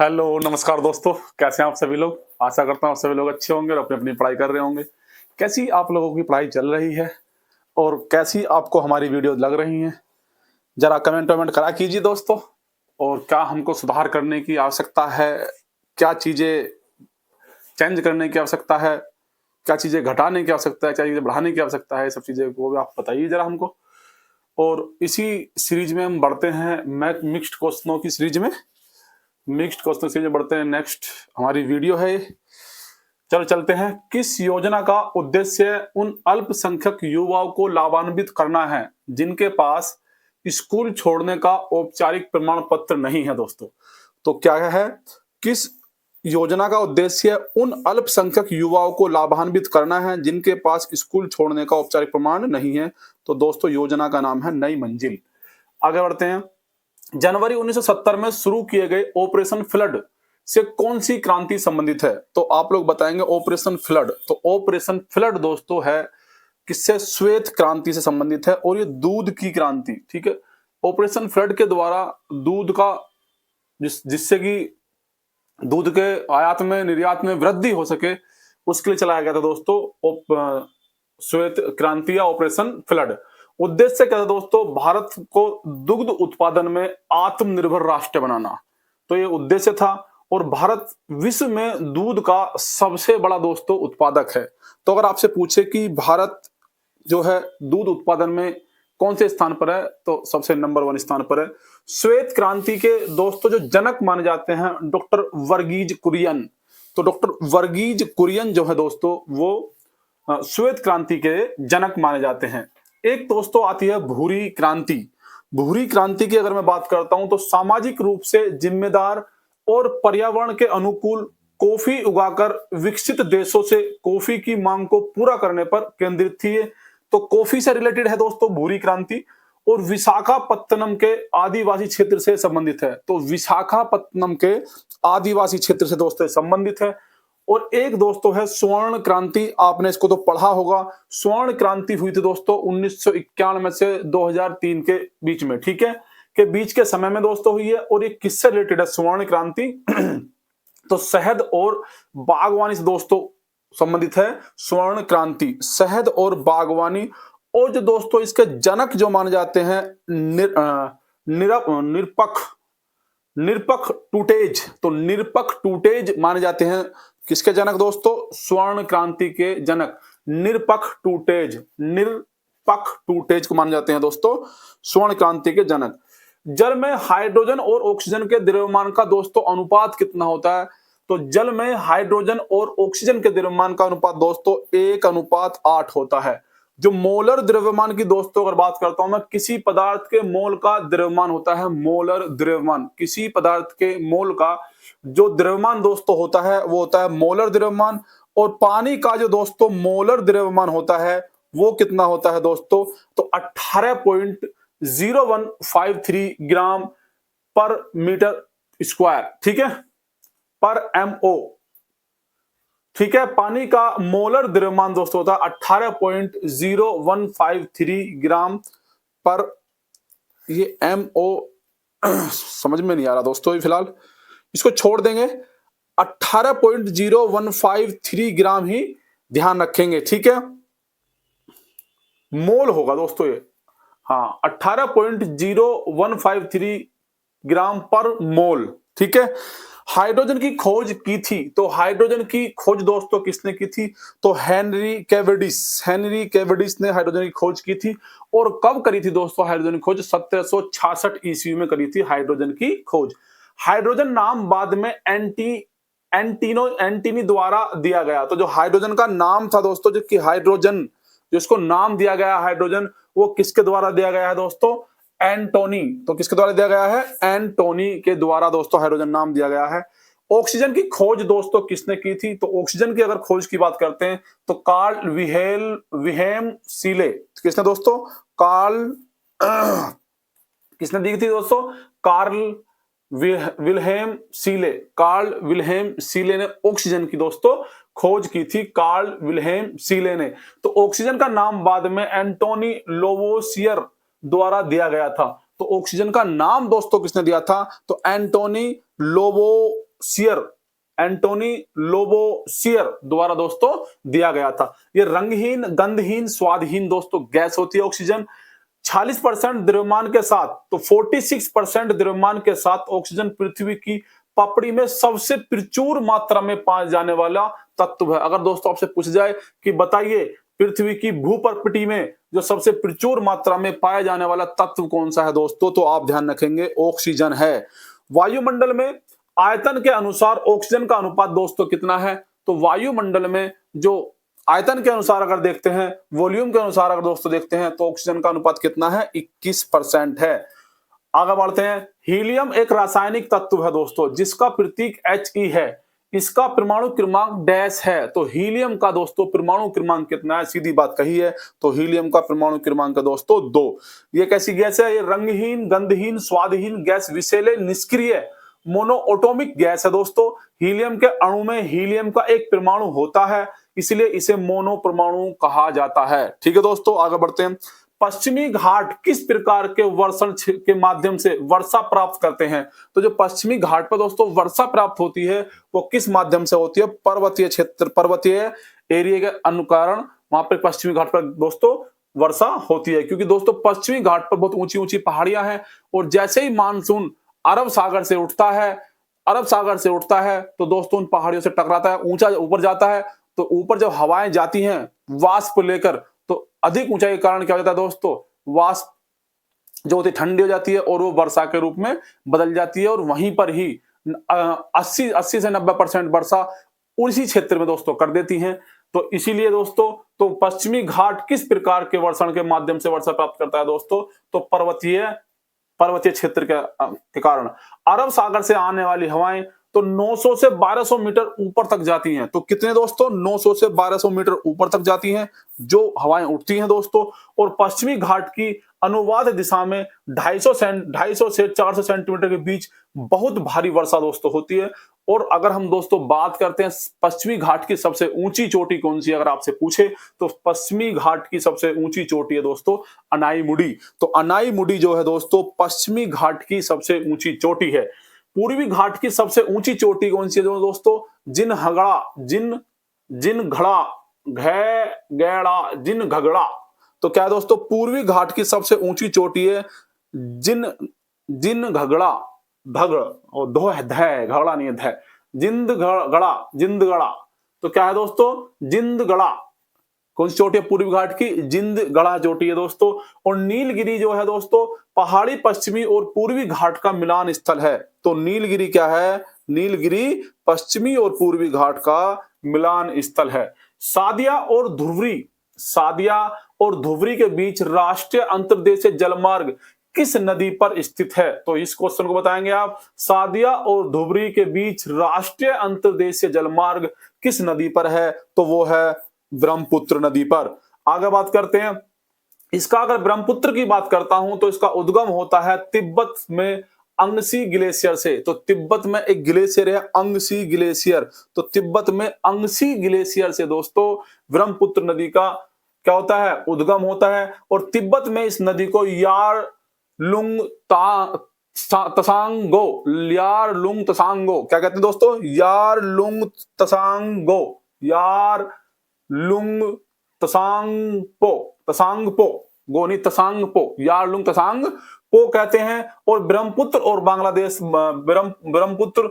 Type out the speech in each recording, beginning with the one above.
Hello, नमस्कार दोस्तों। कैसे हैं आप सभी लोग? आशा करता हूँ आप सभी लोग अच्छे होंगे और अपनी अपनी पढ़ाई कर रहे होंगे। कैसी आप लोगों की पढ़ाई चल रही है और कैसी आपको हमारी वीडियो लग रही हैं? जरा कमेंट वमेंट करा कीजिए दोस्तों। और क्या हमको सुधार करने की आवश्यकता है? क्या चीज़ें चेंज करने की आवश्यकता है? क्या चीज़ें घटाने की आवश्यकता है? क्या चीज़ें बढ़ाने की आवश्यकता है? ये सब चीज़ें को भी आप बताइए ज़रा हमको। और इसी सीरीज में हम बढ़ते हैं मैथ मिक्स्ड क्वेश्चनों की सीरीज में। मिक्स्ड क्वेश्चन सीरीज में बढ़ते हैं। नेक्स्ट हमारी वीडियो है। चलो चलते हैं। किस योजना का उद्देश्य उन अल्पसंख्यक युवाओं को लाभान्वित करना है जिनके पास स्कूल छोड़ने का औपचारिक प्रमाण पत्र नहीं है दोस्तों? तो क्या है? किस योजना का उद्देश्य उन अल्पसंख्यक युवाओं को लाभान्वित करना है जिनके पास स्कूल छोड़ने का औपचारिक प्रमाण नहीं है? तो दोस्तों योजना का नाम है नई मंजिल। आगे बढ़ते हैं। जनवरी 1970 में शुरू किए गए ऑपरेशन फ्लड से कौन सी क्रांति संबंधित है? तो आप लोग बताएंगे ऑपरेशन फ्लड। तो ऑपरेशन फ्लड दोस्तों है किससे? श्वेत क्रांति से संबंधित है और ये दूध की क्रांति, ठीक है। ऑपरेशन फ्लड के द्वारा दूध का जिससे कि दूध के आयात में निर्यात में वृद्धि हो सके उसके लिए चलाया गया था दोस्तों श्वेत क्रांति या ऑपरेशन फ्लड। उद्देश्य क्या था दोस्तों? भारत को दुग्ध उत्पादन में आत्मनिर्भर राष्ट्र बनाना। तो ये उद्देश्य था। और भारत विश्व में दूध का सबसे बड़ा दोस्तों उत्पादक है। तो अगर आपसे पूछे कि भारत जो है दूध उत्पादन में कौन से स्थान पर है, तो सबसे नंबर 1 स्थान पर है। श्वेत क्रांति के दोस्तों जो जनक माने जाते हैं डॉक्टर वर्गीज कुरियन। तो डॉक्टर वर्गीज कुरियन जो है दोस्तों वो श्वेत क्रांति के जनक माने जाते हैं। एक दोस्तों आती है भूरी क्रांति। भूरी क्रांति की अगर मैं बात करता हूं तो सामाजिक रूप से जिम्मेदार और पर्यावरण के अनुकूल कॉफी उगाकर विकसित देशों से कॉफी की मांग को पूरा करने पर केंद्रित थी। तो कॉफी से रिलेटेड है दोस्तों भूरी क्रांति। और विशाखापत्तनम के आदिवासी क्षेत्र से संबंधित है। तो विशाखापत्तनम के आदिवासी क्षेत्र से दोस्तों संबंधित है। और एक दोस्तों है स्वर्ण क्रांति। आपने इसको तो पढ़ा होगा। स्वर्ण क्रांति हुई थी दोस्तों 1991 से 2003 के बीच में, ठीक है, के बीच के समय में दोस्तों हुई है। और ये किससे रिलेटेड है स्वर्ण क्रांति? तो शहद और बागवानी से दोस्तों संबंधित है स्वर्ण क्रांति, शहद और बागवानी। और जो दोस्तों इसके जनक जो माने जाते हैं निरपख टूटेज। तो निरपख टूटेज माने जाते हैं किसके जनक दोस्तों? स्वर्ण क्रांति के जनक निरपख टूटेज को माने जाते हैं दोस्तों स्वर्ण क्रांति के जनक। जल में हाइड्रोजन और ऑक्सीजन के द्रव्यमान का दोस्तों अनुपात कितना होता है? तो जल में हाइड्रोजन और ऑक्सीजन के द्रव्यमान का अनुपात दोस्तों 1:8 होता है। जो मोलर द्रव्यमान की दोस्तों अगर बात करता हूं मैं, किसी पदार्थ के मोल का द्रव्यमान होता है मोलर द्रव्यमान। किसी पदार्थ के मोल का जो द्रव्यमान दोस्तों होता है वो होता है मोलर द्रव्यमान। और पानी का जो दोस्तों मोलर द्रव्यमान होता है वो कितना होता है दोस्तों? तो 18.0153 ग्राम पर मीटर स्क्वायर, ठीक है, पर MO, ठीक है। पानी का मोलर द्रव्यमान दोस्तों होता है 18.0153 ग्राम पर, ये MO समझ में नहीं आ रहा दोस्तों, फिलहाल इसको छोड़ देंगे। 18.0153 ग्राम ही ध्यान रखेंगे, ठीक है। मोल होगा दोस्तों ये, हाँ, 18.0153 ग्राम पर मोल, ठीक है। हाइड्रोजन की खोज की थी। तो हाइड्रोजन की खोज दोस्तों किसने की थी? तो हेनरी कैवेडिश ने हाइड्रोजन की खोज की थी। और कब करी थी दोस्तों हाइड्रोजन की खोज? 1766 ईस्वी में करी थी हाइड्रोजन की खोज। हाइड्रोजन नाम बाद में एंटीनी द्वारा दिया गया। तो जो हाइड्रोजन का नाम था दोस्तों, जो कि हाइड्रोजन जिसको नाम दिया गया हाइड्रोजन, वो किसके द्वारा दिया गया है दोस्तों? एंटोनी। तो किसके द्वारा दिया गया है? एंटोनी के द्वारा दोस्तों हाइड्रोजन नाम दिया गया है। ऑक्सीजन की खोज दोस्तों किसने की थी? तो ऑक्सीजन की अगर खोज की बात करते हैं तो कार्ल विल्हेम सीले। किसने दोस्तों? किसने दी थी दोस्तों? कार्ल विल्हेम सीले ने ऑक्सीजन की दोस्तों खोज की थी, कार्ल विल्हेम सीले ने। तो ऑक्सीजन का नाम बाद में एंटोनी लोवोसियर द्वारा दिया गया था। तो ऑक्सीजन का नाम दोस्तों किसने दिया था? तो एंटोनी लोबोसियर, एंटोनी लोबोसियर द्वारा दोस्तों दिया गया था। ये रंगहीन, गंधहीन, स्वादहीन दोस्तों गैस होती है ऑक्सीजन। 40% द्रव्यमान के साथ, तो 46% द्रव्यमान के साथ ऑक्सीजन पृथ्वी की पपड़ी में सबसे प्रचुर मात्रा में पाए जाने वाला तत्व है। अगर दोस्तों आपसे पूछ जाए कि बताइए पृथ्वी की भूप्रपटी में जो सबसे प्रचुर मात्रा में पाया जाने वाला तत्व कौन सा है दोस्तों, तो आप ध्यान रखेंगे ऑक्सीजन है। वायुमंडल में आयतन के अनुसार ऑक्सीजन का अनुपात दोस्तों कितना है, तो वायुमंडल में जो आयतन के अनुसार अगर देखते हैं, वॉल्यूम के अनुसार अगर दोस्तों देखते हैं, तो ऑक्सीजन का अनुपात कितना है, 21% है। आगे बढ़ते हैं। हीलियम एक रासायनिक तत्व है दोस्तों जिसका प्रतीक He है। इसका परमाणु क्रमांक डैश है, तो हीलियम का दोस्तों परमाणु क्रमांक कितना है, सीधी बात कही है, तो हीलियम का परमाणु क्रमांक है दोस्तों 2। ये कैसी गैस है, ये रंगहीन, गंधहीन, स्वादहीन गैस, विषैले, निष्क्रिय, मोनोएटॉमिक गैस है दोस्तों। हीलियम के अणु में हीलियम का एक परमाणु होता है, इसलिए इसे मोनो परमाणु कहा जाता है। ठीक है दोस्तों, आगे बढ़ते हैं। पश्चिमी घाट किस प्रकार के वर्षण के माध्यम से वर्षा प्राप्त करते हैं, तो जो पश्चिमी घाट पर दोस्तों वर्षा प्राप्त होती है वो किस माध्यम से होती है, पर्वतीय क्षेत्र, पर्वतीय एरिया के अनुकरण वहां पर पश्चिमी घाट पर दोस्तों वर्षा होती है, क्योंकि दोस्तों पश्चिमी घाट पर बहुत ऊंची ऊंची पहाड़ियां हैं और जैसे ही मानसून अरब सागर से उठता है, अरब सागर से उठता है तो दोस्तों उन पहाड़ियों से टकराता है, ऊंचा ऊपर जाता है, तो ऊपर जब हवाएं जाती हैं वाष्प लेकर, तो अधिक ऊंचाई के कारण क्या हो जाता है दोस्तों, वाष्प जो होती है ठंडी हो जाती है और वो वर्षा के रूप में बदल जाती है और वहीं पर ही 80 से 90% वर्षा उसी क्षेत्र में दोस्तों कर देती हैं। तो इसीलिए दोस्तों तो पश्चिमी घाट किस प्रकार के वर्षण के माध्यम से वर्षा प्राप्त करता है दोस्तों, तो पर्वतीय क्षेत्र के कारण। अरब सागर से आने वाली हवाएं तो 900 से 1200 मीटर ऊपर तक जाती हैं, तो कितने दोस्तों, 900 से 1200 मीटर ऊपर तक जाती हैं जो हवाएं उठती हैं दोस्तों। और पश्चिमी घाट की अनुवाद दिशा में 250 से 400 सेंटीमीटर के बीच बहुत भारी वर्षा दोस्तों होती है। और अगर हम दोस्तों बात करते हैं पश्चिमी घाट की सबसे ऊंची चोटी कौन सी, अगर आपसे पूछे तो पश्चिमी घाट की सबसे ऊंची चोटी है दोस्तों अनाईमुडी। तो अनाईमुडी जो है दोस्तों पश्चिमी घाट की सबसे ऊंची चोटी है। पूर्वी घाट की सबसे ऊंची चोटी कौन सी है दोस्तों, जिन घगड़ा। तो क्या है दोस्तों, पूर्वी घाट की सबसे ऊंची चोटी है जिन घगड़ा, धगड़ और धो है, धै घगड़ा नहीं है, धै, जिंदगड़ा। तो क्या है दोस्तों, जिंदगड़ा कौन सी चोटी है, पूर्वी घाट की जिंदगड़ा चोटी है दोस्तों। और नीलगिरी जो है दोस्तों पहाड़ी पश्चिमी और पूर्वी घाट का मिलान स्थल है। तो नीलगिरी क्या है, नीलगिरी पश्चिमी और पूर्वी घाट का मिलान स्थल है। सादिया और धुबरी के बीच राष्ट्रीय अंतर्देशीय जलमार्ग किस नदी पर स्थित है, तो इस क्वेश्चन को बताएंगे आप। सादिया और धुबरी के बीच राष्ट्रीय अंतर्देशीय जलमार्ग किस नदी पर है, तो वो है ब्रह्मपुत्र नदी पर। आगे बात करते हैं इसका, अगर ब्रह्मपुत्र की बात करता हूं तो इसका उद्गम होता है तिब्बत में अंगसी ग्लेशियर से। तो तिब्बत में एक ग्लेशियर है अंगसी ग्लेशियर, तो तिब्बत में अंगसी ग्लेशियर से दोस्तों ब्रह्मपुत्र नदी का क्या होता है, उद्गम होता है। और तिब्बत में इस नदी को यार लुंग तसांगो क्या कहते हैं दोस्तों, यार लुंग तसांगपो गोनी तसांगपो, यार लुंग तसांगपो कहते हैं। और ब्रह्मपुत्र और बांग्लादेश ब्रह्मपुत्र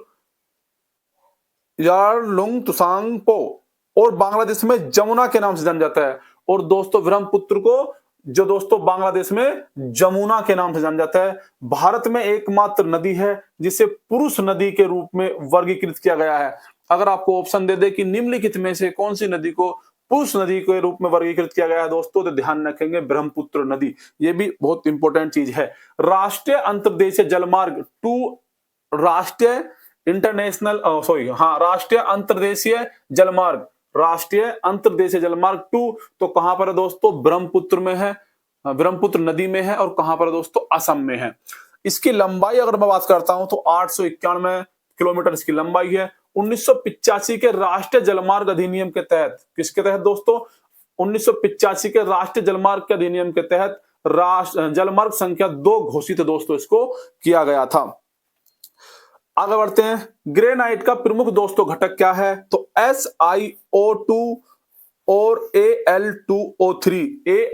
यार लुंग तसांगपो और बांग्लादेश में जमुना के नाम से जाना जाता है। और दोस्तों ब्रह्मपुत्र को जो दोस्तों बांग्लादेश में जमुना के नाम से जाना जाता है। भारत में एकमात्र नदी है जिसे पुरुष नदी के रूप में वर्गीकृत किया गया है। अगर आपको ऑप्शन दे दे कि निम्नलिखित में से कौन सी नदी को पुरुष नदी के रूप में वर्गीकृत किया गया है दोस्तों, तो ध्यान रखेंगे ब्रह्मपुत्र नदी, ये भी बहुत इंपॉर्टेंट चीज है। राष्ट्रीय अंतर्देशीय जलमार्ग राष्ट्रीय अंतर्देशीय जलमार्ग 2 तो कहां पर है दोस्तों, ब्रह्मपुत्र में है, ब्रह्मपुत्र नदी में है। और कहां पर है दोस्तों, असम में है। इसकी लंबाई अगर मैं बात करता हूं तो 891 किलोमीटर इसकी लंबाई है। 1985 के राष्ट्रीय जलमार्ग अधिनियम के तहत, किसके तहत दोस्तों, 1985 के राष्ट्रीय जलमार्ग के अधिनियम के तहत जलमार्ग संख्या 2 घोषित दोस्तों इसको किया गया था। आगे बढ़ते हैं। ग्रेनाइट का प्रमुख दोस्तों घटक क्या है? तो SiO2 और Al2O3।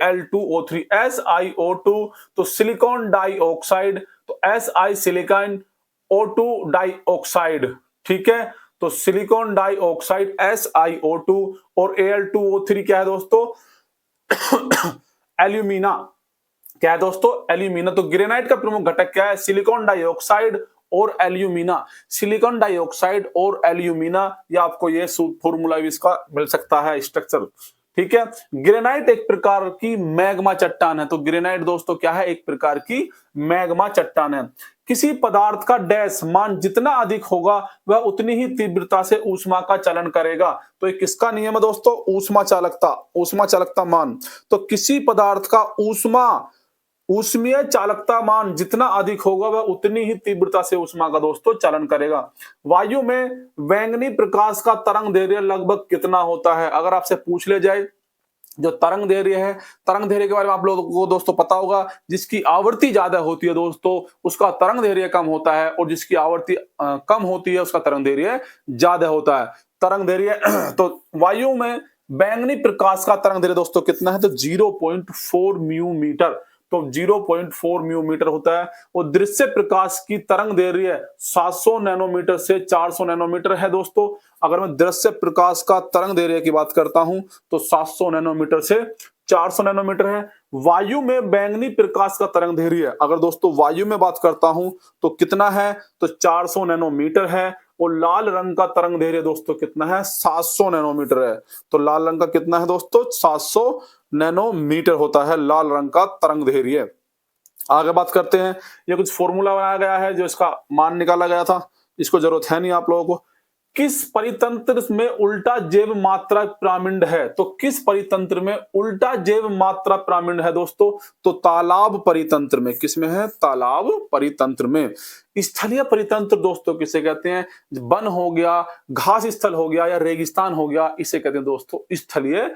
Al2O3 SiO2 तो सिलिकॉन डाइऑक्साइड, तो Si सिलिकॉन O2 डाइऑक्साइड। ठीक है, तो सिलिकॉन डाइऑक्साइड SiO2 और Al2O3 क्या है दोस्तों? एल्यूमिना। क्या है दोस्तों? एल्यूमिना। तो ग्रेनाइट का प्रमुख घटक क्या है? सिलिकॉन डाइऑक्साइड और एल्यूमिना। सिलिकॉन डाइऑक्साइड और एल्यूमिना, या आपको ये फॉर्मूला भी इसका मिल सकता है, स्ट्रक्चर। ठीक है, ग्रेनाइट एक प्रकार की मैग्मा चट्टान है। तो ग्रेनाइट दोस्तों क्या है? एक प्रकार की मैग्मा चट्टान है। किसी पदार्थ का डैश मान जितना अधिक होगा वह उतनी ही तीव्रता से ऊष्मा का चलन करेगा। तो ये किसका नियम है दोस्तों? ऊष्मा चालकता। ऊष्मा चालकता मान, तो किसी पदार्थ का ऊष्मीय चालकता मान जितना अधिक होगा वह उतनी ही तीव्रता से ऊष्मा का दोस्तों चलन करेगा। वायु में बैंगनी प्रकाश का तरंग दैर्घ्य लगभग कितना होता है? अगर आपसे पूछ ले जाए जो तरंग दैर्घ्य है, तरंग दैर्घ्य के बारे में आप लोगों को दोस्तों पता होगा, जिसकी आवृत्ति ज्यादा होती है दोस्तों उसका तरंग दैर्घ्य कम होता है, और जिसकी आवृत्ति कम होती है उसका तरंग दैर्घ्य ज्यादा होता है। तरंग दैर्घ्य तो वायु में बैंगनी प्रकाश का तरंग दैर्घ्य दोस्तों कितना है? तो 0.4 म्यू मीटर। तो 0.4 म्यू मीटर होता है। और दृश्य प्रकाश की तरंग दैर्घ्य 700 नैनोमीटर से 400 नैनोमीटर है दोस्तों। अगर मैं दृश्य प्रकाश का तरंग दैर्घ्य की बात करता हूं तो 700 नैनोमीटर से 400 नैनोमीटर है। वायु में बैंगनी प्रकाश का तरंग दैर्घ्य अगर दोस्तों वायु में बात करता हूं तो कितना है? तो 400 नैनोमीटर है। और लाल रंग का तरंग दैर्घ्य दोस्तों कितना है? 700 नैनोमीटर है। तो लाल रंग का कितना है दोस्तों? 700 नैनोमीटर होता है लाल रंग का तरंग दैर्घ्य। आगे बात करते हैं। ये कुछ फॉर्मूला बनाया गया है जो इसका मान निकाला गया था, इसको जरूरत है नहीं आप लोगों को। किस परितंत्र में उल्टा जैव मात्रा पिरामिड है? तो किस परितंत्र में उल्टा जैव मात्रा पिरामिड है दोस्तों? तो तालाब परितंत्र में। किस में है? तालाब परितंत्र में। स्थलीय परितंत्र दोस्तों किसे कहते हैं? वन हो गया, घास स्थल हो गया, या रेगिस्तान हो गया, इसे कहते हैं दोस्तों स्थलीय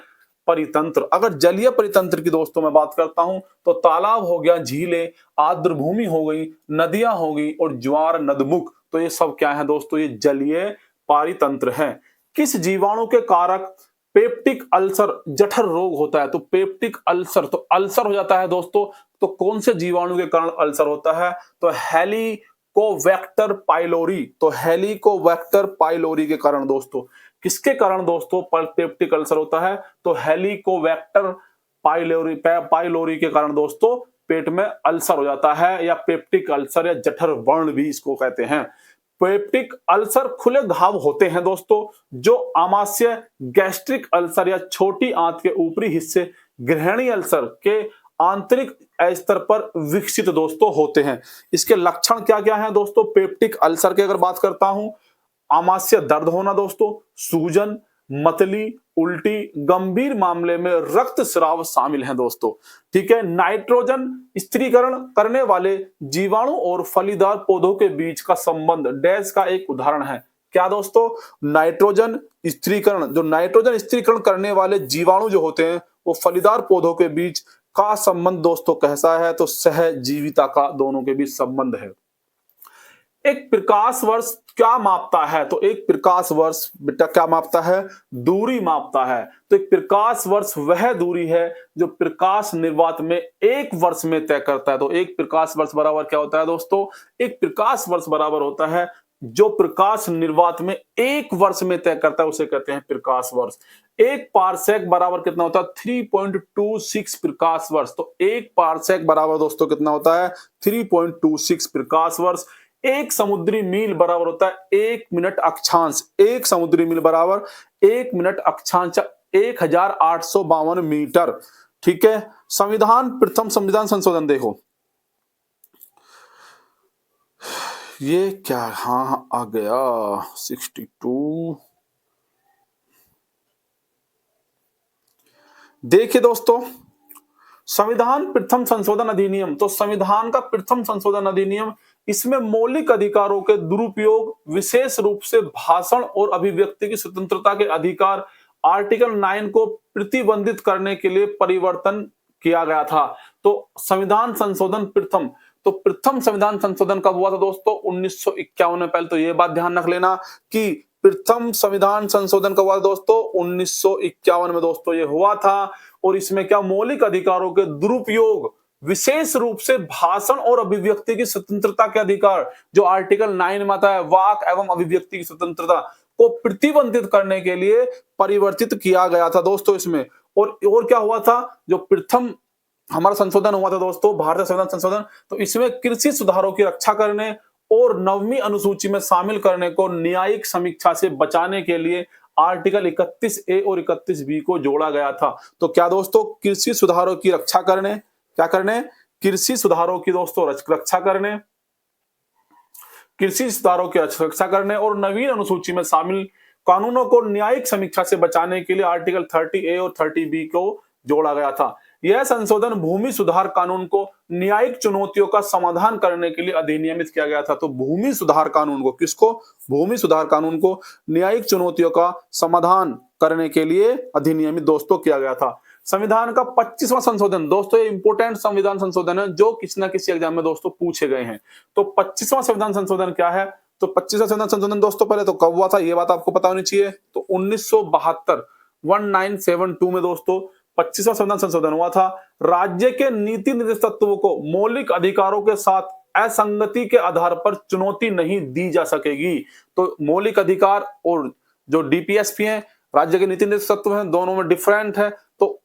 परितंत्र। अगर जलीय परितंत्र की दोस्तों मैं बात करता हूं तो तालाब हो गया, झीलें, आर्द्र भूमि हो गई, नदियां हो गई, और ज्वार नदमुख। तो ये सब क्या है दोस्तों? ये जलीय परितंत्र है। किस जीवाणु के कारक पेप्टिक अल्सर जठर रोग होता है? तो पेप्टिक अल्सर, तो अल्सर हो जाता है दोस्तों, तो कौन से जीवाणु के कारण अल्सर होता है? तो हेलिकोबैक्टर पाइलोरी। तो हेलिकोबैक्टर पाइलोरी के कारण दोस्तों, किसके कारण दोस्तों पेप्टिक अल्सर होता है? तो हेलिकोबैक्टर पाइलोरी के कारण दोस्तों पेट में अल्सर हो जाता है, या पेप्टिक अल्सर या जठर व्रण भी इसको कहते हैं। पेप्टिक अल्सर खुले घाव होते हैं दोस्तों, जो आमाशय, गैस्ट्रिक अल्सर या छोटी आंत के ऊपरी हिस्से, गृहिणी अल्सर के आंतरिक स्तर पर विकसित दोस्तों होते हैं। इसके लक्षण क्या क्या हैं दोस्तों? पेप्टिक अल्सर की अगर बात करता हूं, आमाशय दर्द होना दोस्तों, सूजन, मतली, उल्टी, गंभीर मामले में रक्तस्राव शामिल है दोस्तों। ठीक है, नाइट्रोजन स्थिरीकरण करने वाले जीवाणु और फलीदार पौधों के बीच का संबंध डैश का एक उदाहरण है। क्या दोस्तों? नाइट्रोजन स्थिरीकरण, जो नाइट्रोजन स्थिरीकरण करने वाले जीवाणु जो होते हैं वो फलीदार पौधों के बीच का संबंध दोस्तों कैसा है? तो सहजीविता का दोनों के बीच संबंध है। एक प्रकाश वर्ष क्या मापता है? तो एक प्रकाश वर्ष बेटा क्या मापता है? दूरी मापता है। तो एक प्रकाश वर्ष वह दूरी है जो प्रकाश निर्वात में एक वर्ष में तय करता है। तो एक प्रकाश वर्ष बराबर क्या होता है दोस्तों? एक प्रकाश वर्ष बराबर होता है जो प्रकाश निर्वात में एक वर्ष में तय करता है, उसे कहते हैं प्रकाश वर्ष। एक पारसेक बराबर कितना होता है? 3.26 प्रकाश वर्ष। तो एक पारसेक बराबर दोस्तों कितना होता है? 3.26 प्रकाश वर्ष। एक समुद्री मील बराबर होता है 1 मिनट अक्षांश। एक समुद्री मील बराबर 1 मिनट अक्षांश 1852 मीटर। ठीक है, संविधान, प्रथम संविधान संशोधन देखो, ये क्या, हाँ आ गया 62। देखिए दोस्तों, संविधान प्रथम संशोधन अधिनियम, तो संविधान का प्रथम संशोधन अधिनियम, इसमें मौलिक अधिकारों के दुरुपयोग, विशेष रूप से भाषण और अभिव्यक्ति की स्वतंत्रता के अधिकार, आर्टिकल 9 को प्रतिबंधित करने के लिए परिवर्तन किया गया था। तो संविधान संशोधन प्रथम तो प्रथम संविधान संशोधन कब हुआ था दोस्तों? 1951 में। पहले तो ये बात ध्यान रख लेना कि प्रथम संविधान संशोधन कब हुआ था दोस्तों? 1951 में दोस्तों ये हुआ था। और इसमें क्या मौलिक अधिकारों के दुरुपयोग, विशेष रूप से भाषण और अभिव्यक्ति की स्वतंत्रता के अधिकार, जो आर्टिकल 9 में आता है, वाक एवं अभिव्यक्ति की स्वतंत्रता को प्रतिबंधित करने के लिए परिवर्तित किया गया था दोस्तों इसमें। और क्या हुआ था? जो प्रथम हमारा संशोधन हुआ था दोस्तों, भारतीय संविधान संशोधन, तो इसमें कृषि सुधारों की रक्षा करने और 9वीं अनुसूची में शामिल करने को न्यायिक समीक्षा से बचाने के लिए आर्टिकल 31A और 31B को जोड़ा गया था। तो क्या दोस्तों? कृषि सुधारों की रक्षा करने, क्या करने? कृषि सुधारों की दोस्तों रक्षा करने, कृषि सुधारों की रक्षा करने और नवीन अनुसूची में शामिल कानूनों को न्यायिक समीक्षा से बचाने के लिए आर्टिकल 30A और 30B को जोड़ा गया था। यह संशोधन भूमि सुधार कानून को न्यायिक चुनौतियों का समाधान करने के लिए अधिनियमित किया गया था। तो भूमि सुधार कानून को, किसको? भूमि सुधार कानून को न्यायिक चुनौतियों का समाधान करने के लिए अधिनियमित दोस्तों किया गया था। संविधान का 25वां संशोधन दोस्तों, ये इंपोर्टेंट संविधान संशोधन है जो किसी ना किसी एग्जाम में दोस्तों पूछे गए हैं। तो 25वां संविधान संशोधन क्या है? तो 25वां संविधान संशोधन दोस्तों पहले तो कब हुआ था ये बात आपको पता होनी चाहिए। तो 1972 1972 में दोस्तों 25वां संविधान संशोधन हुआ था। राज्य के नीति निर्देश तत्वों को मौलिक अधिकारों के साथ असंगति के आधार पर चुनौती नहीं दी जा सकेगी। तो मौलिक अधिकार और जो डीपीएसपी है, राज्य के नीति निर्देश तत्व हैं, दोनों में डिफरेंट है। तो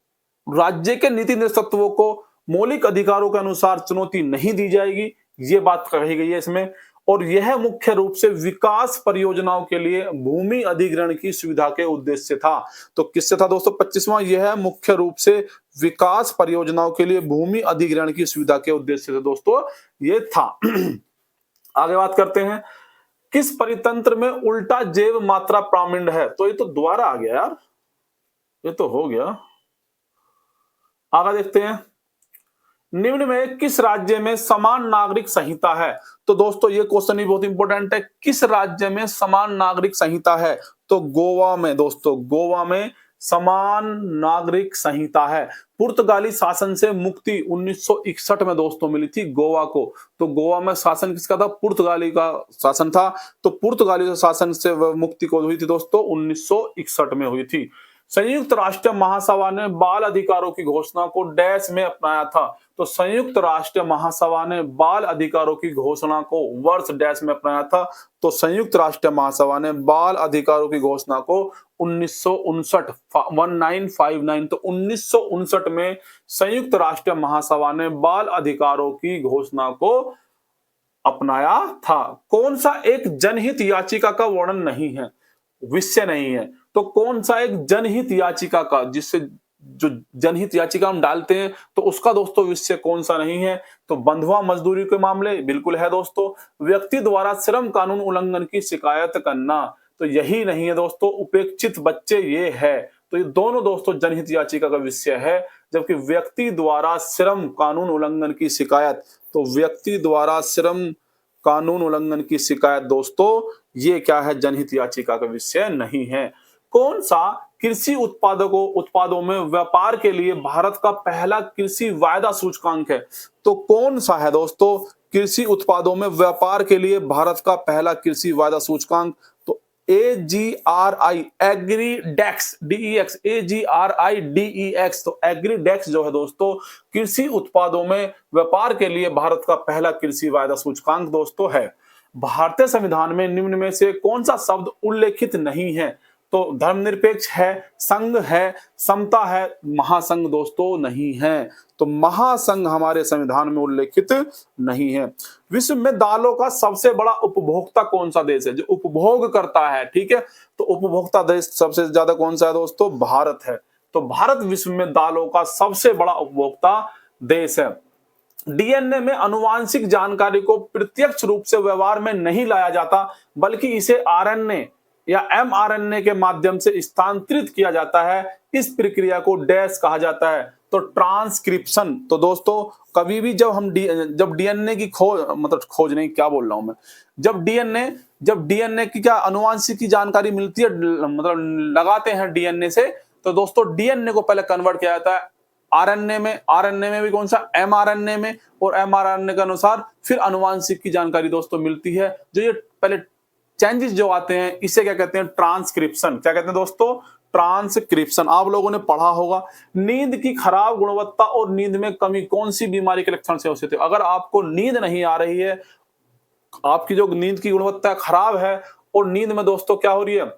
राज्य के नीति निर्देश तत्वों को मौलिक अधिकारों के अनुसार चुनौती नहीं दी जाएगी, ये बात कही गई है इसमें। और यह मुख्य रूप से विकास परियोजनाओं के लिए भूमि अधिग्रहण की सुविधा के उद्देश्य से था। तो किससे था दोस्तों 25वां? यह मुख्य रूप से विकास परियोजनाओं के लिए भूमि अधिग्रहण की सुविधा के उद्देश्य से दोस्तों ये था। आगे बात करते हैं, किस परितंत्र में उल्टा जैव मात्रा प्रामिण्य है? तो ये तो दोबारा आ गया यार, ये तो हो गया। आगे देखते हैं, निम्न में किस राज्य में समान नागरिक संहिता है? तो दोस्तों ये क्वेश्चन भी बहुत इंपॉर्टेंट है। किस राज्य में समान नागरिक संहिता है? तो गोवा में दोस्तों, गोवा में समान नागरिक संहिता है। पुर्तगाली शासन से मुक्ति 1961 में दोस्तों मिली थी गोवा को। तो गोवा में शासन किसका था? पुर्तगाली का शासन था। तो पुर्तगाली शासन से मुक्ति को हुई थी दोस्तों 1961 में हुई थी। संयुक्त राष्ट्र महासभा ने बाल अधिकारों की घोषणा को डैश में अपनाया था। तो संयुक्त राष्ट्र महासभा ने बाल अधिकारों की घोषणा को वर्ष डैश में अपनाया था। तो संयुक्त राष्ट्र महासभा ने बाल अधिकारों की घोषणा को 1959 तो 1959 में संयुक्त राष्ट्र महासभा ने बाल अधिकारों की घोषणा को अपनाया था। कौन सा एक जनहित याचिका का वर्णन नहीं है, विषय नहीं है? तो कौन सा एक जनहित याचिका का, जिससे जो जनहित याचिका हम डालते हैं तो उसका दोस्तों विषय कौन सा नहीं है? तो बंधुआ मजदूरी के मामले बिल्कुल है दोस्तों। व्यक्ति द्वारा श्रम कानून उल्लंघन की शिकायत करना, तो यही नहीं है दोस्तों। उपेक्षित बच्चे, ये है। तो ये दोनों दोस्तों जनहित याचिका का विषय है। जबकि व्यक्ति द्वारा श्रम कानून उल्लंघन की शिकायत, तो व्यक्ति द्वारा श्रम कानून उल्लंघन की शिकायत दोस्तों ये क्या है? जनहित याचिका का विषय नहीं है। कौन सा कृषि उत्पादों में व्यापार के लिए भारत का पहला कृषि वायदा सूचकांक है? तो कौन सा है दोस्तों कृषि उत्पादों में व्यापार के लिए भारत का पहला कृषि वायदा सूचकांक? तो AGRI एग्रीडेक्स DEX AGRIDEX। तो एग्रीडेक्स जो है दोस्तों कृषि उत्पादों में व्यापार के लिए भारत का पहला कृषि वायदा सूचकांक दोस्तों है। भारतीय संविधान में निम्न में से कौन सा शब्द उल्लेखित नहीं है? तो धर्मनिरपेक्ष है, संघ है, समता है, महासंघ दोस्तों नहीं है। तो महासंघ हमारे संविधान में उल्लेखित नहीं है। विश्व में दालों का सबसे बड़ा उपभोक्ता कौन सा देश है? जो उपभोग करता है, ठीक है। तो उपभोक्ता देश सबसे ज्यादा कौन सा है दोस्तों? भारत है। तो भारत विश्व में दालों का सबसे बड़ा उपभोक्ता देश है। डीएनए में अनुवांशिक जानकारी को प्रत्यक्ष रूप से व्यवहार में नहीं लाया जाता, बल्कि इसे आरएनए या एमआरएनए के माध्यम से स्थानांतरित किया जाता है। इस प्रक्रिया को डैश कहा जाता है? तो ट्रांसक्रिप्शन। तो दोस्तों कभी भी जब डीएनए की खोज नहीं, क्या बोल रहा हूं मैं, जब डीएनए की क्या अनुवांशिक की जानकारी मिलती है, मतलब लगाते हैं डीएनए से, तो दोस्तों डीएनए को पहले कन्वर्ट किया जाता है आरएनए में भी कौन सा, एमआरएनए में, और एमआरएनए के अनुसार फिर आनुवांशिक की जानकारी दोस्तों मिलती है। जो ये पहले चेंजेस जो आते हैं इसे क्या कहते हैं, ट्रांसक्रिप्शन। क्या कहते हैं दोस्तों, ट्रांसक्रिप्शन। आप लोगों ने पढ़ा होगा नींद की खराब गुणवत्ता और नींद में कमी कौन सी बीमारी के लक्षण से हो सकते हैं। अगर आपको नींद नहीं आ रही है, आपकी जो नींद की गुणवत्ता खराब है और नींद में दोस्तों क्या हो रही है,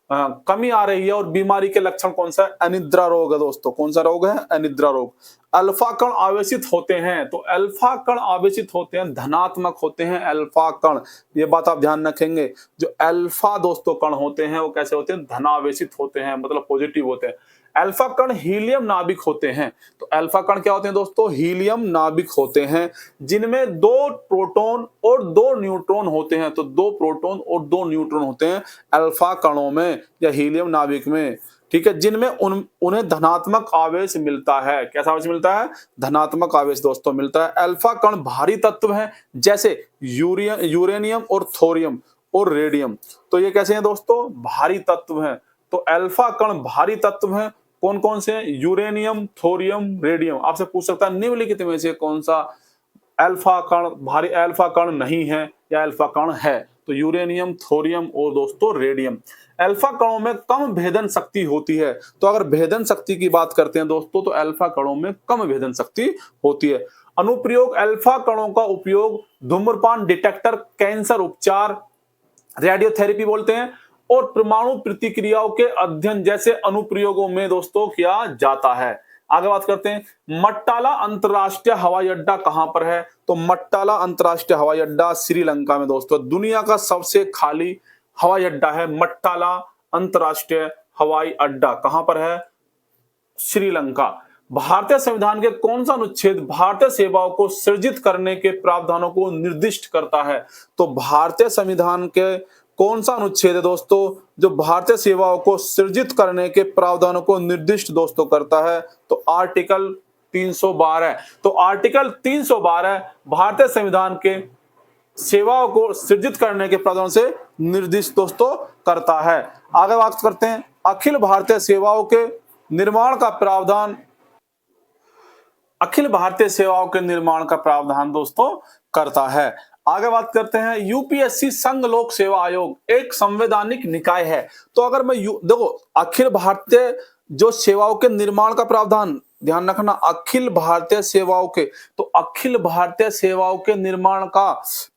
कमी आ रही है, और बीमारी के लक्षण कौन सा है, अनिद्रा रोग है दोस्तों। कौन सा रोग है, अनिद्रा रोग। अल्फा कण आवेशित होते हैं, तो अल्फा कण आवेशित होते हैं, धनात्मक होते हैं अल्फा कण। ये बात आप ध्यान रखेंगे, जो अल्फा दोस्तों कण होते हैं वो कैसे होते हैं, धनावेशित होते हैं, मतलब पॉजिटिव होते हैं। अल्फा कण हीलियम नाभिक होते हैं, तो अल्फा कण क्या होते हैं दोस्तों, हीलियम नाभिक होते हैं, जिनमें 2 प्रोटॉन और 2 न्यूट्रॉन होते हैं। तो 2 प्रोटॉन और 2 न्यूट्रॉन होते हैं अल्फा कणों में या हीलियम नाभिक में, ठीक है, जिनमें उन्हें धनात्मक आवेश मिलता है। कैसा आवेश मिलता है, धनात्मक आवेश दोस्तों मिलता है। अल्फा कण भारी तत्व हैं, जैसे यूरेनियम और थोरियम और रेडियम। तो ये कैसे हैं दोस्तों, भारी तत्व हैं। तो अल्फा कण भारी तत्व हैं, कौन कौन से हैं, यूरेनियम, थोरियम, रेडियम। आपसे पूछ सकता है निम्नलिखित में से कौन सा अल्फा कण भारी अल्फा कण नहीं है या अल्फा कण है। तो यूरेनियम, थोरियम और दोस्तों रेडियम। अल्फा कणों में कम भेदन शक्ति होती है। तो अगर भेदन शक्ति की बात करते हैं दोस्तों, तो अल्फा कणों में कम भेदन शक्ति होती है। अनुप्रयोग, अल्फा कणों का उपयोग धूम्रपान डिटेक्टर, कैंसर उपचार, रेडियोथेरेपी बोलते हैं, और परमाणु प्रतिक्रियाओं के अध्ययन जैसे अनुप्रयोगों में दोस्तों किया जाता है। आगे बात करते हैं, मट्टाला अंतरराष्ट्रीय हवाई अड्डा कहां पर है। तो मट्टाला अंतरराष्ट्रीय हवाई अड्डा श्रीलंका में दोस्तों। दुनिया का सबसे खाली हवाई अड्डा है मट्टाला अंतरराष्ट्रीय हवाई अड्डा। कहां पर है, श्रीलंका। भारतीय संविधान के कौन सा अनुच्छेद भारतीय सेवाओं को सृजित करने के प्रावधानों को निर्दिष्ट करता है। तो भारतीय संविधान के कौन सा अनुच्छेद है दोस्तों जो भारतीय सेवाओं को सृजित करने के प्रावधानों को निर्दिष्ट दोस्तों करता है। तो आर्टिकल 312। तो आर्टिकल 312 भारतीय संविधान के सेवाओं को सृजित करने के प्रावधानों से निर्दिष्ट दोस्तों करता है। आगे बात करते हैं, अखिल भारतीय सेवाओं के निर्माण का प्रावधान, अखिल भारतीय सेवाओं के निर्माण का प्रावधान दोस्तों करता है। आगे बात करते हैं, यूपीएससी संघ लोक सेवा आयोग एक संवैधानिक निकाय है। तो अगर मैं देखो, अखिल भारतीय जो सेवाओं के निर्माण का प्रावधान, ध्यान रखना, अखिल भारतीय सेवाओं के, तो अखिल भारतीय सेवाओं के निर्माण का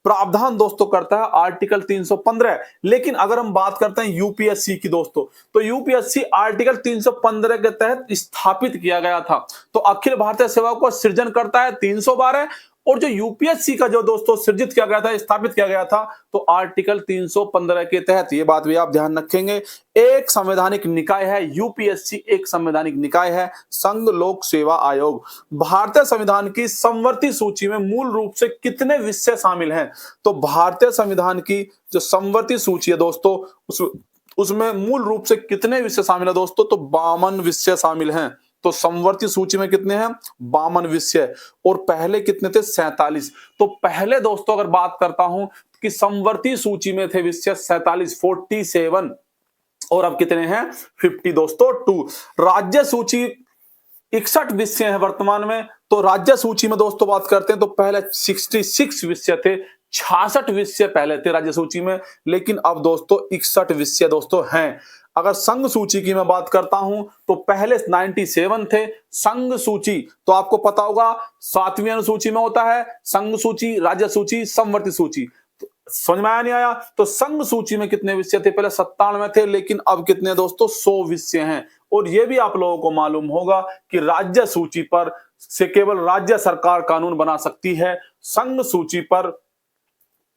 प्रावधान दोस्तों करता है आर्टिकल 315। लेकिन अगर हम बात करते हैं यूपीएससी की दोस्तों, तो यूपीएससी आर्टिकल 315 के तहत स्थापित किया गया था। तो अखिल भारतीय सेवाओं को सृजन करता है 312, और जो यूपीएससी का जो दोस्तों सृजित किया गया था, स्थापित किया गया था, तो आर्टिकल 315 के तहत। ये बात भी आप ध्यान रखेंगे, एक संवैधानिक निकाय है यूपीएससी, एक संवैधानिक निकाय है संघ लोक सेवा आयोग। भारतीय संविधान की समवर्ती सूची में मूल रूप से कितने विषय शामिल हैं। तो भारतीय संविधान की जो समवर्ती सूची है दोस्तों, उसमें मूल रूप से कितने विषय शामिल है दोस्तों, तो 52 विषय शामिल हैं। तो समवर्ती सूची में कितने हैं, 52 विषय, और पहले कितने थे, 47। तो पहले दोस्तों अगर बात करता हूं कि समवर्ती सूची में थे विषय 47 और अब कितने हैं, 50 दोस्तों 2। राज्य सूची 61 विषय है वर्तमान में। तो राज्य सूची में दोस्तों बात करते हैं तो पहले 66 विषय थे, 66 विषय पहले थे राज्य सूची में, लेकिन अब दोस्तों 61 विषय दोस्तों हैं। अगर संघ सूची की मैं बात करता हूं तो पहले 97 थे संघ सूची। तो आपको पता होगा 7वीं अनुसूची में होता है संघ सूची, राज्य सूची, समवर्ती सूची। तो समझ में आया नहीं आया। तो संघ सूची में कितने विषय थे, पहले 97 थे, लेकिन अब कितने दोस्तों, 100 विषय हैं। और यह भी आप लोगों को मालूम होगा कि राज्य सूची पर से केवल राज्य सरकार कानून बना सकती है, संघ सूची पर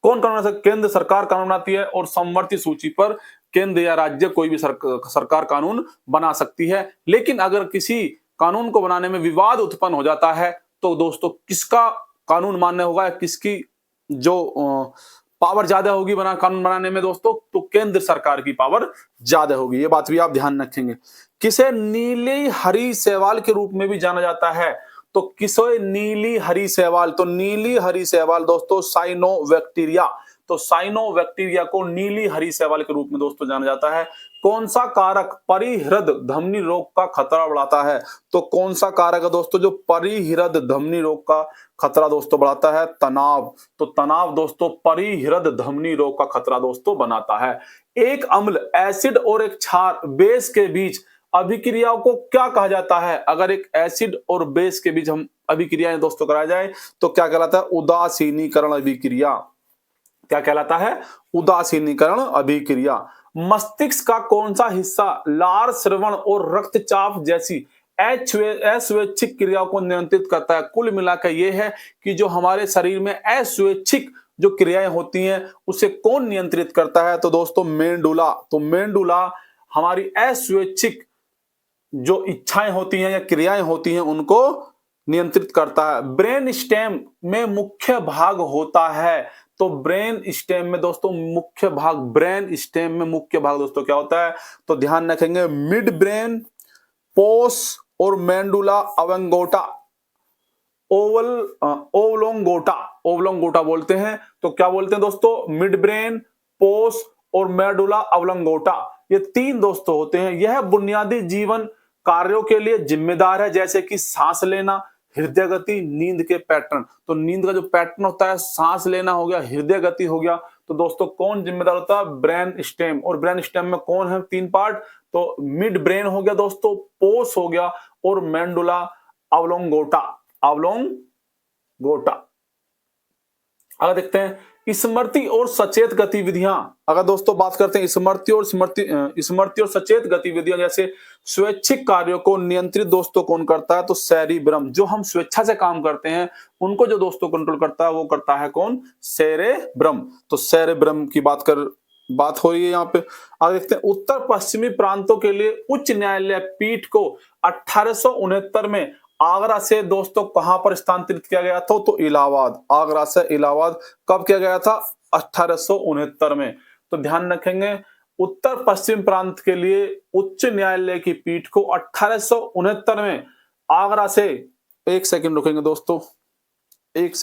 कौन कानून बना सकता, केंद्र सरकार कानून बनाती है, और समवर्ती सूची पर केंद्र या राज्य कोई भी सरकार कानून बना सकती है। लेकिन अगर किसी कानून को बनाने में विवाद उत्पन्न हो जाता है तो दोस्तों किसका कानून मान्य होगा, किसकी जो पावर ज्यादा होगी कानून बनाने में दोस्तों, तो केंद्र सरकार की पावर ज्यादा होगी। ये बात भी आप ध्यान रखेंगे। किसे नीली हरी शैवाल के रूप में भी जाना जाता है, तो किसे नीली हरी शैवाल, तो नीली हरी शैवाल दोस्तों साइनोबैक्टीरिया, तो साइनोबैक्टीरिया को नीली हरी शैवाल के रूप में दोस्तों जाना जाता है। कौन सा कारक परिहृद धमनी रोग का खतरा बढ़ाता है? तो कौन सा कारक है दोस्तों जो परिहृद धमनी रोग का खतरा दोस्तों बढ़ाता है? तनाव। तो तनाव दोस्तों परिहृद धमनी रोग का खतरा दोस्तों बनाता है। एक अम्ल एसिड और एक क्षार बेस के बीच अभिक्रियाओं को क्या कहा जाता है? अगर एक एसिड और बेस के बीच हम अभिक्रियाएं दोस्तों कराया जाए तो क्या कहलाता है? उदासीनीकरण अभिक्रिया। क्या कहलाता है? उदासीनीकरण अभिक्रिया। मस्तिष्क का कौन सा हिस्सा लार, श्रवण और रक्तचाप जैसी अस्वैच्छिक क्रियाओं को नियंत्रित करता है? कुल मिलाकर यह है कि जो हमारे शरीर में अस्वैच्छिक जो क्रियाएं होती हैं उसे कौन नियंत्रित करता है? तो दोस्तों मेंडुला। तो मेंडुला हमारी अस्वैच्छिक जो इच्छाएं होती हैं या क्रियाएं होती हैं उनको नियंत्रित करता है। ब्रेन स्टेम में मुख्य भाग होता है। तो ब्रेन स्टेम में दोस्तों मुख्य भाग, ब्रेन स्टेम में मुख्य भाग दोस्तों क्या होता है? तो ध्यान रखेंगे मिड ब्रेन, पोस और मेंडुला ऑब्लोंगेटा, ओवलोंगोटा बोलते हैं। तो क्या बोलते हैं दोस्तों? मिड ब्रेन, पोस और मेडुला ऑब्लोंगेटा, ये तीन दोस्तों होते हैं। यह बुनियादी जीवन कार्यों के लिए जिम्मेदार है, जैसे कि सांस लेना, हृदय गति, नींद के पैटर्न। तो नींद का जो पैटर्न होता है, सांस लेना हो गया, हृदय गति हो गया, तो दोस्तों कौन जिम्मेदार होता है? Brain stem. और ब्रेन स्टेम में कौन है? तीन पार्ट। तो मिड ब्रेन हो गया दोस्तों, पोस हो गया और मेंडुला ऑब्लोंगेटा। अगर देखते हैं स्मृति और सचेत गतिविधियां, अगर दोस्तों बात करते हैं स्मृति और सचेत गतिविधियां, जैसे स्वैच्छिक कार्यों को नियंत्रित दोस्तों कौन करता है? तो सेरिब्रम। जो हम स्वेच्छा से काम करते हैं उनको जो दोस्तों कंट्रोल करता है वो करता है कौन? सेरेब्रम। तो सेरेब्रम की बात हो रही है यहाँ पे। आगे देखते हैं उत्तर पश्चिमी प्रांतों के लिए उच्च न्यायालय पीठ को 1869 में आगरा से दोस्तों कहां पर स्थानांतरित किया गया था? तो इलाहाबाद। आगरा से इलाहाबाद कब किया गया था? 1869 में। तो ध्यान रखेंगे उत्तर पश्चिम प्रांत के लिए उच्च न्यायालय की पीठ को 1869 में आगरा से, एक सेकंड रुकेंगे दोस्तों, एक